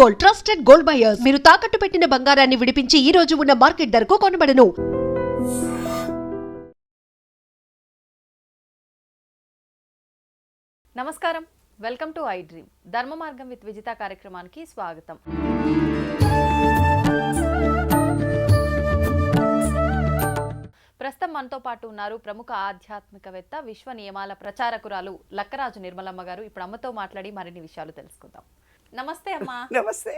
Gold, trusted gold buyers. మీరు తాకట్టు పెట్టిన బంగారాన్ని విడిపించి ఈ రోజు ఉన్న మార్కెట్ ధరకు కొనబడను. నమస్కారం, వెల్కమ్ టు ఐ డ్రీమ్. ధర్మ మార్గం విత్ విజిత కార్యక్రమానికి స్వాగతం. ప్రస్తుతం మనతో పాటు ఉన్నారు ప్రముఖ ఆధ్యాత్మికవేత్త, విశ్వ నియమాల ప్రచారకురాలు లక్కరాజు నిర్మలమ్మ గారు. ఇప్పుడు అమ్మతో మాట్లాడి మరిన్ని విషయాలు తెలుసుకుందాం. నమస్తే అమ్మా. నమస్తే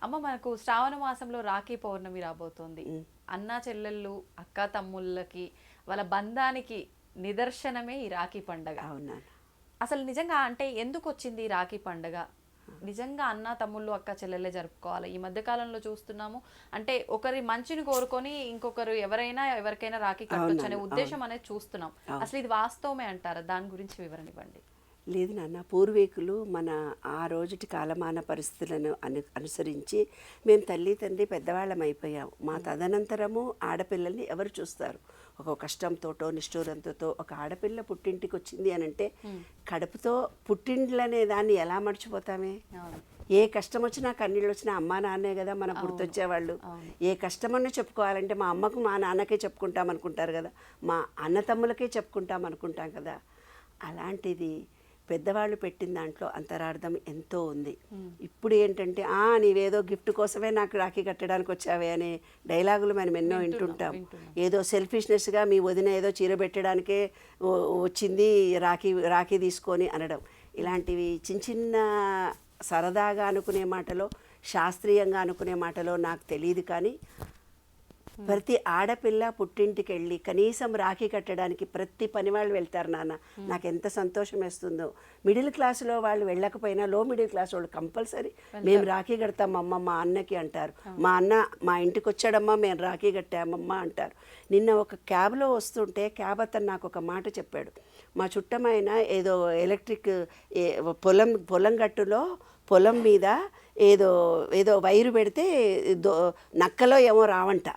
అమ్మ, మనకు శ్రావణ మాసంలో రాఖీ పౌర్ణమి రాబోతోంది. అన్నా చెల్లెళ్ళు, అక్క తమ్ముళ్ళకి, వాళ్ళ బంధానికి నిదర్శనమే ఈ రాఖీ పండగ. అవునా? అసలు నిజంగా అంటే ఎందుకు వచ్చింది ఈ రాఖీ పండగ? నిజంగా అన్న తమ్ముళ్ళు, అక్క చెల్లెళ్ళే జరుపుకోవాలి. ఈ మధ్య కాలంలో చూస్తున్నాము, అంటే ఒకరి మంచిని కోరుకొని ఇంకొకరు ఎవరికైనా రాఖీ కట్టొచ్చు అనే ఉద్దేశం అనేది చూస్తున్నాం. అసలు ఇది వాస్తవమే అంటారా? దాని గురించి వివరణ ఇవ్వండి. లేదు నాన్న, పూర్వీకులు మన ఆ రోజుటి కాలమాన పరిస్థితులను అనుసరించి మేము తల్లి తండ్రి పెద్దవాళ్ళం అయిపోయాం. మా తదనంతరము ఆడపిల్లల్ని ఎవరు చూస్తారు? ఒక కష్టంతోటో నిష్ఠూరంతో ఒక ఆడపిల్ల పుట్టింటికి వచ్చింది అని అంటే కడుపుతో పుట్టిండ్లనే దాన్ని ఎలా మర్చిపోతామే? ఏ కష్టం వచ్చినా కన్నీళ్ళు వచ్చినా అమ్మా నాన్నే కదా మనకు గుర్తొచ్చేవాళ్ళు. ఏ కష్టమన్నా చెప్పుకోవాలంటే మా అమ్మకు మా నాన్నకే చెప్పుకుంటాం అనుకుంటారు కదా, మా అన్న తమ్ములకే చెప్పుకుంటాం అనుకుంటాం కదా. అలాంటిది పెద్దవాళ్ళు పెట్టిన దాంట్లో అంతరార్థం ఎంతో ఉంది. ఇప్పుడు ఏంటంటే నీవేదో గిఫ్ట్ కోసమే నాకు రాఖీ కట్టడానికి వచ్చావే అనే డైలాగులు మనం ఎన్నో వింటుంటాం. ఏదో సెల్ఫిష్నెస్గా మీ వదిన ఏదో చీర పెట్టడానికే వచ్చింది రాఖీ తీసుకొని అనడం, ఇలాంటివి చిన్న చిన్న సరదాగా అనుకునే మాటలో, శాస్త్రీయంగా అనుకునే మాటలో నాకు తెలియదు. కానీ ప్రతి ఆడపిల్ల పుట్టింటికి వెళ్ళి కనీసం రాఖీ కట్టడానికి ప్రతి పని వాళ్ళు వెళ్తారు నాన్న. నాకు ఎంత సంతోషం వేస్తుందో. మిడిల్ క్లాసులో వాళ్ళు వెళ్ళకపోయినా లో మిడిల్ క్లాస్ వాళ్ళు కంపల్సరీ మేము రాఖీ కడతాం అమ్మ మా అన్నకి అంటారు. మా అన్న మా ఇంటికి వచ్చాడమ్మా మేము రాఖీ కట్టామమ్మా అంటారు. నిన్న ఒక క్యాబ్లో వస్తుంటే క్యాబ్ అతను నాకు ఒక మాట చెప్పాడు. మా చుట్టమైన ఏదో ఎలక్ట్రిక్ పొలం గట్టులో పొలం మీద ఏదో వైరు పెడితే నక్కలో ఏమో రావంట,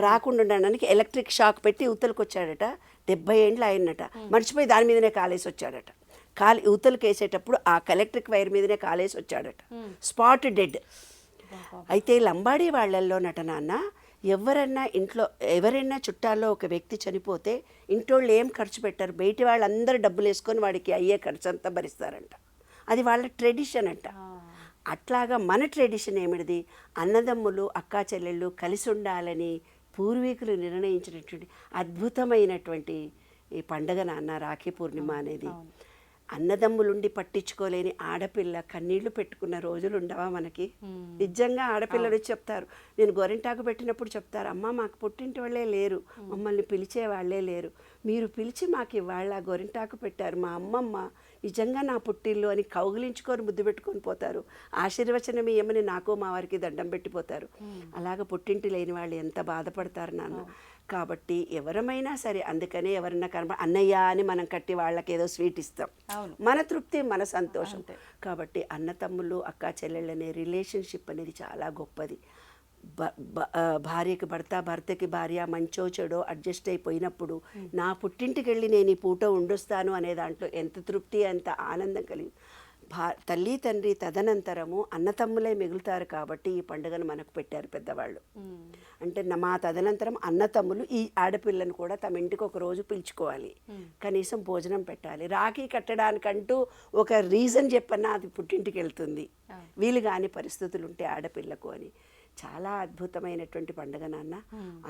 రాకుండా ఉండడానికి ఎలక్ట్రిక్ షాక్ పెట్టి ఉత్తలకు వచ్చాడట. 70 ఏండ్లు ఆయనట. మర్చిపోయి దాని మీదనే కాలేసి వచ్చాడట. ఉత్తలకు వేసేటప్పుడు ఆ ఎలక్ట్రిక్ వైర్ మీదనే కాలేసి వచ్చాడట. Spot dead. అయితే లంబాడీ వాళ్ళల్లో నాన్న, ఎవరైనా చుట్టాల్లో ఒక వ్యక్తి చనిపోతే ఇంటోళ్ళు ఏం ఖర్చు పెట్టారు, బయటి వాళ్ళందరూ డబ్బులు వేసుకొని వాడికి అయ్యే ఖర్చు అంతా భరిస్తారంట. అది వాళ్ళ ట్రెడిషన్ అంట. అట్లాగా మన ట్రెడిషన్ ఏమిటిది? అన్నదమ్ములు అక్కా చెల్లెళ్ళు కలిసి ఉండాలని పూర్వీకులు నిర్ణయించినటువంటి అద్భుతమైనటువంటి ఈ పండగ నాన్న రాఖీ పూర్ణిమ అనేది. అన్నదమ్ములుండి పట్టించుకోలేని ఆడపిల్ల కన్నీళ్లు పెట్టుకున్న రోజులు ఉండవా మనకి? నిజంగా ఆడపిల్లలు చెప్తారు, నేను గోరింటాకు పెట్టినప్పుడు చెప్తారు, అమ్మ మాకు పుట్టింటి వాళ్ళే లేరు, మమ్మల్ని పిలిచే వాళ్ళే లేరు, మీరు పిలిచి మాకు ఇవాళ గోరింటాకు పెట్టారు, మా అమ్మమ్మ నిజంగా నా పుట్టిల్లు అని కౌగిలించుకొని ముద్దు పెట్టుకొని పోతారు. ఆశీర్వచనం ఏమని నాకు మా వారికి దండం పెట్టిపోతారు. అలాగ పుట్టింటి లేని వాళ్ళు ఎంత బాధపడతారు నాన్న. కాబట్టి ఎవరమైనా సరే, అందుకనే ఎవరన్నా అన్నయ్య అని మనం కట్టి వాళ్ళకి ఏదో స్వీట్ ఇస్తాం, మన తృప్తి మన సంతోషం. కాబట్టి అన్న తమ్ముళ్ళు అక్కా చెల్లెళ్ళు అనే రిలేషన్షిప్ అనేది చాలా గొప్పది. భార్యకి భర్త, భర్తకి భార్య మంచో చెడో అడ్జస్ట్ అయిపోయినప్పుడు నా పుట్టింటికి వెళ్ళి నేను ఈ పూట ఉండొస్తాను అనే దాంట్లో ఎంత తృప్తి, ఎంత ఆనందం కలిగి తల్లి తండ్రి తదనంతరము అన్నతమ్ములే మిగులుతారు. కాబట్టి ఈ పండుగను మనకు పెట్టారు పెద్దవాళ్ళు. అంటే మా తదనంతరం అన్నతమ్ములు ఈ ఆడపిల్లను కూడా తమ ఇంటికి ఒక రోజు పిలుచుకోవాలి, కనీసం భోజనం పెట్టాలి. రాఖీ కట్టడానికంటూ ఒక రీజన్ చెప్పన్నా అది పుట్టింటికి వెళ్తుంది, వీలు కాని పరిస్థితులు ఉంటే ఆడపిల్లకు అని. చాలా అద్భుతమైనటువంటి పండుగ నాన్న.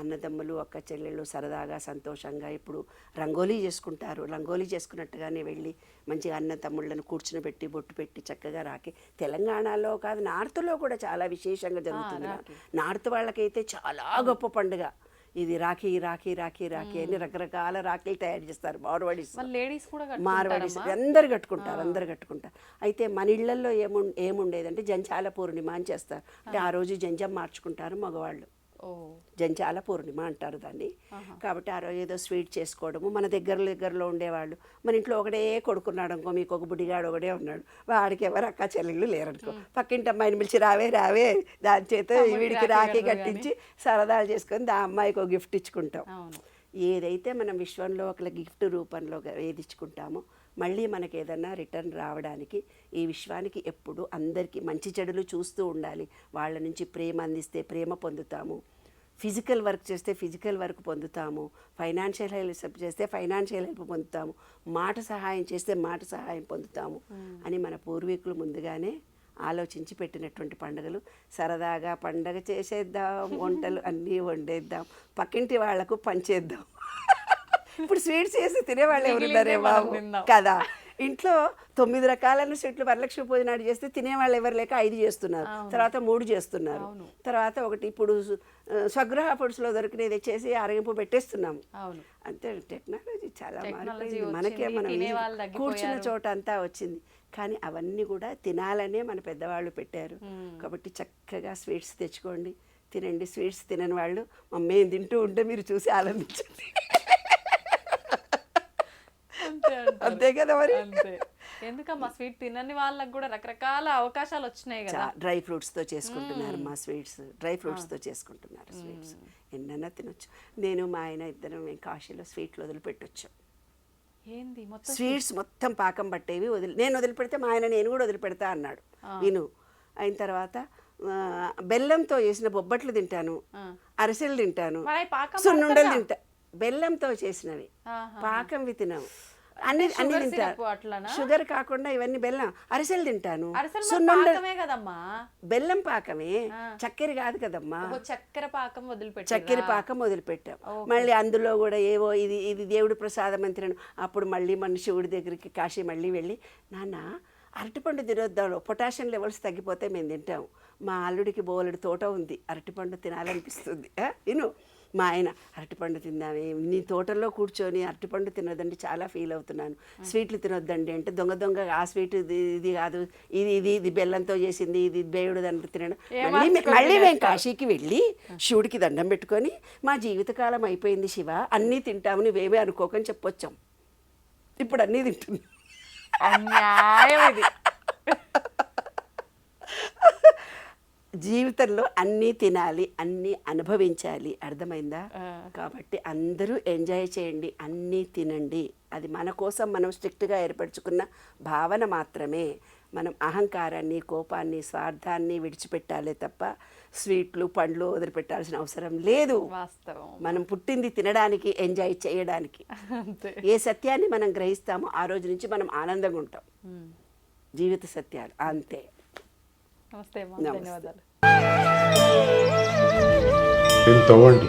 అన్నదమ్ములు అక్క చెల్లెళ్ళు సరదాగా సంతోషంగా ఇప్పుడు రంగోలీ చేసుకుంటారు. రంగోలీ చేసుకున్నట్టుగానే వెళ్ళి మంచిగా అన్న తమ్ముళ్ళను కూర్చునిపెట్టి బొట్టు పెట్టి చక్కగా రాఖీ. తెలంగాణలో కాదు, నార్త్లో కూడా చాలా విశేషంగా జరుగుతుంది. నార్త్ వాళ్ళకైతే చాలా గొప్ప పండుగ ఇది. రాఖీ రాఖీ రాఖీ రాఖీ అని రకరకాల రాఖీలు తయారు చేస్తారు. మార్వాడీస్ అందరు కట్టుకుంటారు. అయితే మన ఇళ్లలో ఏముండేదంటే జంచాల పూర్ణిమ అని చేస్తారు. అంటే ఆ రోజు జంజం మార్చుకుంటారు మగవాళ్ళు. జంచాల పూర్ణిమ అంటారు దాన్ని. కాబట్టి ఆ రోజు ఏదో స్వీట్ చేసుకోవడము. మన దగ్గరలో ఉండేవాళ్ళు, మన ఇంట్లో ఒకటే కొడుకున్నాడు అనుకో, మీకు ఒక బుడ్డిగాడు ఒకటే ఉన్నాడు, వాడికి ఎవరు అక్క చెల్లెళ్ళు లేరనుకో, పక్కింటి అమ్మాయిని పిలిచి రావే దాని చేత వీడికి రాఖీ కట్టించి సరదాలు చేసుకొని ఆ అమ్మాయికి ఒక గిఫ్ట్ ఇచ్చుకుంటాం. ఏదైతే మనం విశ్వంలో ఒక గిఫ్ట్ రూపంలో ఏది ఇచ్చుకుంటామో మళ్ళీ మనకి ఏదన్నా రిటర్న్ రావడానికి ఈ విశ్వానికి ఎప్పుడు అందరికీ మంచి చెడులు చూస్తూ ఉండాలి. వాళ్ళ నుంచి ప్రేమ అందిస్తే ప్రేమ పొందుతాము, ఫిజికల్ వర్క్ చేస్తే ఫిజికల్ వర్క్ పొందుతాము, ఫైనాన్షియల్ హెల్ప్ చేస్తే ఫైనాన్షియల్ హెల్ప్ పొందుతాము, మాట సహాయం చేస్తే మాట సహాయం పొందుతాము అని మన పూర్వీకులు ముందుగానే ఆలోచించి పెట్టినటువంటి పండుగలు. సరదాగా పండగ చేసేద్దాం, వంటలు అన్నీ వండేద్దాం, పక్కింటి వాళ్లకు పంచేద్దాం. ఇప్పుడు స్వీట్స్ చేసి తినేవాళ్ళు ఎవరున్నారే బాబు కదా. ఇంట్లో 9 రకాలైన స్వీట్లు వరలక్ష్మి పూజ నాడు చేస్తే తినేవాళ్ళు ఎవరు లేక 5 చేస్తున్నారు, తర్వాత 3 చేస్తున్నారు, తర్వాత ఒకటి ఇప్పుడు స్వగృహ ఫుడ్స్లో దొరికినది చేసి ఆరగింపు పెట్టేస్తున్నాము. అంతే టెక్నాలజీ చాలా మారిపోయింది. మనకే మనం కూర్చున్న చోట అంతా వచ్చింది. కానీ అవన్నీ కూడా తినాలనే మన పెద్దవాళ్ళు పెట్టారు. కాబట్టి చక్కగా స్వీట్స్ తెచ్చుకోండి, తినండి. స్వీట్స్ తినని వాళ్ళు మేము తింటూ ఉంటే మీరు చూసి ఆనందించండి. అంతే కదా మరి. ఎందుకమ్మా స్వీట్ తినని వాళ్ళకి కూడా రకరకాల అవకాశాలు వచ్చినాయి కదా. డ్రై ఫ్రూట్స్తో చేసుకుంటున్నారు మా స్వీట్స్, డ్రై ఫ్రూట్స్తో చేసుకుంటున్నారు స్వీట్స్. ఎన్నైనా తినొచ్చు. నేను మా ఆయన ఇద్దరం మేము కాశీలో స్వీట్లు వదిలిపెట్టొచ్చు. ఏంది స్వీట్స్ మొత్తం పాకం పట్టేవి నేను వదిలిపెడితే మా ఆయన నేను కూడా వదిలిపెడతా అన్నాడు. విను అయిన తర్వాత బెల్లంతో చేసిన బొబ్బట్లు తింటాను, అరిసెలు తింటాను, సున్నుండలు తింటా. బెల్లంతో చేసినవి పాకంవి తినాము, అన్ని తింటాను. షుగర్ కాకుండా ఇవన్నీ బెల్లం. అరిసెలు తింటాను, సున్నుండలు బెల్లం పాకమే, చక్కెర కాదు కదమ్మా. చక్కెర పాకం వదిలిపెట్టాం. మళ్ళీ అందులో కూడా ఏవో ఇది దేవుడి ప్రసాదం అని తినను. అప్పుడు మళ్ళీ మన శివుడి దగ్గరికి కాశీ మళ్ళీ వెళ్ళి, నాన్న అరటిపండు తినొద్దాం, పొటాషియం లెవెల్స్ తగ్గిపోతే మేము తింటాము. మా అల్లుడికి బోలెడు తోట ఉంది, అరటిపండు తినాలనిపిస్తుంది. విను మా ఆయన అరటిపండు తిందామే, నీ తోటల్లో కూర్చొని అరటిపండు తినొద్దండి చాలా ఫీల్ అవుతున్నాను, స్వీట్లు తినొద్దండి అంటే దొంగ ఆ స్వీట్ ఇది కాదు, ఇది బెల్లంతో చేసింది, ఇది బేయుడు దాంట్లో తినడం. మళ్ళీ మేము కాశీకి వెళ్ళి శివుడికి దండం పెట్టుకొని మా జీవితకాలం అయిపోయింది శివ, అన్నీ తింటాము నువ్వేమీ అనుకోకని చెప్పొచ్చాం. ఇప్పుడు అన్నీ తింటున్నాం. జీవితంలో అన్నీ తినాలి, అన్నీ అనుభవించాలి, అర్థమైందా? కాబట్టి అందరూ ఎంజాయ్ చేయండి, అన్నీ తినండి. అది మన కోసం మనం స్ట్రిక్ట్గా ఏర్పరచుకున్న భావన మాత్రమే. మనం అహంకారాన్ని, కోపాన్ని, స్వార్థాన్ని విడిచిపెట్టాలే తప్ప స్వీట్లు పండ్లు వదిలిపెట్టాల్సిన అవసరం లేదు. మనం పుట్టింది తినడానికి, ఎంజాయ్ చేయడానికి. ఏ సత్యాన్ని మనం గ్రహిస్తామో ఆ రోజు నుంచి మనం ఆనందంగా ఉంటాం. జీవిత సత్యాలు అంతే. ధన్యవాదాలు. తవ్వండి,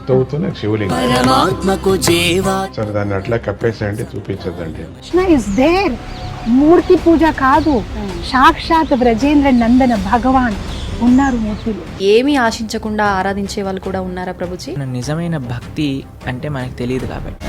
తవ్వుతూనే శివలింగం సరే దాన్ని అట్లా కప్పేసేయండి, చూపించదండి. మూర్తి పూజ కాదు, సాక్షాత్ బ్రజేంద్ర నందన భగవాన్ ఉన్నారు మూర్తిలో. ఏమీ ఆశించకుండా ఆరాధించే వాళ్ళు కూడా ఉన్నారా ప్రభుజీ? నిజమైన భక్తి అంటే మనకు తెలియదు కాబట్టి